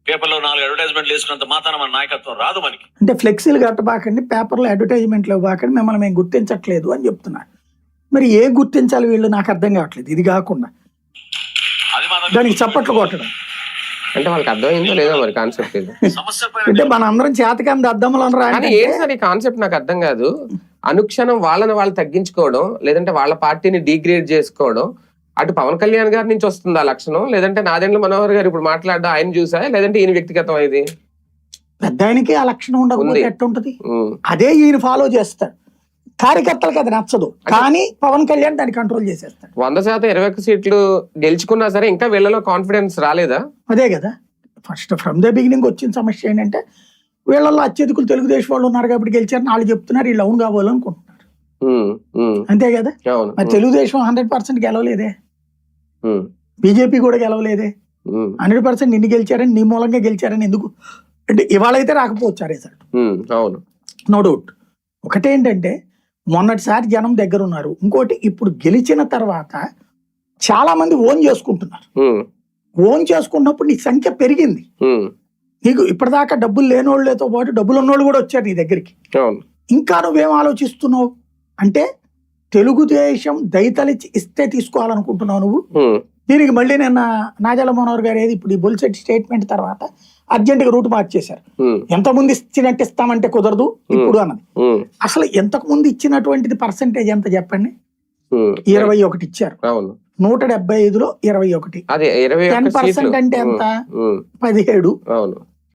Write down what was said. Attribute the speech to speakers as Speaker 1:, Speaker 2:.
Speaker 1: పేపర్లో 4 అడ్వర్టైజ్మెంట్లు వేసుకున్నంత మాత్రాన మన నాయకత్వం రాదు మనకి.
Speaker 2: అంటే ఫ్లెక్సీలు కట్టబాకండి, పేపర్లో అడ్వర్టైజ్మెంట్లు ఇవ్వకండి, మిమ్మల్ని మేము గుర్తించట్లేదు అని చెప్తున్నారు. మరి ఏ గుర్తించాలి వీళ్ళు నాకు అర్థం కావట్లేదు. ఇది కాకుండా దానికి చప్పట్లు కొట్టడం
Speaker 3: అంటే వాళ్ళకి అర్థమైందో లేదో మరి కాన్సెప్ట్ ఇది.
Speaker 2: అంటే మన అందరం చేతకంది అద్దములు
Speaker 3: కానీ ఏంటి సార్ ఈ కాన్సెప్ట్ నాకు అర్థం కాదు. అనుక్షణం వాళ్ళని వాళ్ళు తగ్గించుకోవడం, లేదంటే వాళ్ళ పార్టీని డిగ్రేడ్ చేసుకోవడం, అటు పవన్ కళ్యాణ్ గారి నుంచి వస్తుంది ఆ లక్షణం, లేదంటే నాదెండ్ల మనోహర్ గారు ఇప్పుడు మాట్లాడడం ఆయన చూసా, లేదంటే ఈయన వ్యక్తిగతం ఇది
Speaker 2: పెద్ద ఆయనకి ఆ లక్షణం ఉండకపోతే ఎట్టుంటది? అదే ఈయన ఫాలో చేస్తాడు. కార్యకర్తలకు అది నచ్చదు, కానీ పవన్ కళ్యాణ్ దాన్ని కంట్రోల్ చేసేస్తాడు.
Speaker 3: 100% 21 సీట్లు గెలుచుకున్నా సరే ఇంకా వీళ్ళలో కాన్ఫిడెన్స్ రాలేదా?
Speaker 2: అదే కదా ఫస్ట్ ఫ్రమ్ ద బిగినింగ్ వచ్చిన సమస్య ఏంటంటే వీళ్ళల్లో అత్యధికులు తెలుగుదేశం వాళ్ళు ఉన్నారు కాబట్టి గెలిచారని వాళ్ళు చెప్తున్నారు, వీళ్ళు అవును కావాలనుకుంటున్నారు. అంతే కదా. మరి తెలుగుదేశం 100% గెలవలేదే, బీజేపీ కూడా గెలవలేదే. 100% నిన్ను గెలిచారని, నీ మూలంగా గెలిచారని ఎందుకు అంటే ఇవాళ అయితే రాకపోవచ్చు రిజల్ట్, నో డౌట్. ఒకటేంటంటే మొన్నటిసారి జనం దగ్గర ఉన్నారు, ఇంకోటి ఇప్పుడు గెలిచిన తర్వాత చాలా మంది ఓన్ చేసుకుంటున్నారు. ఓన్ చేసుకున్నప్పుడు నీ సంఖ్య పెరిగింది. నీకు ఇప్పటిదాకా డబ్బులు లేనోళ్ళతో పాటు డబ్బులు ఉన్నోళ్ళు కూడా వచ్చారు నీ దగ్గరికి. ఇంకా నువ్వేం ఆలోచిస్తున్నావు అంటే తెలుగుదేశం దళితులిచ్చి ఇస్తే తీసుకోవాలనుకుంటున్నావు నువ్వు. దీనికి మళ్ళీ నిన్న నాదెండ్ల మనోహర్ గారు ఏది ఇప్పుడు ఈ బుల్సెట్ స్టేట్మెంట్ తర్వాత అర్జెంట్ గా రూట్ మార్చేశారు. ఎంతమంది ఇచ్చినట్టు ఇస్తామంటే కుదరదు ఇప్పుడు అన్నది. అసలు ఎంతకు ముందు ఇచ్చినటువంటిది పర్సెంటేజ్ ఎంత చెప్పండి? 21 ఇచ్చారు. 175లో 21. 10% అంటే ఎంత? 17.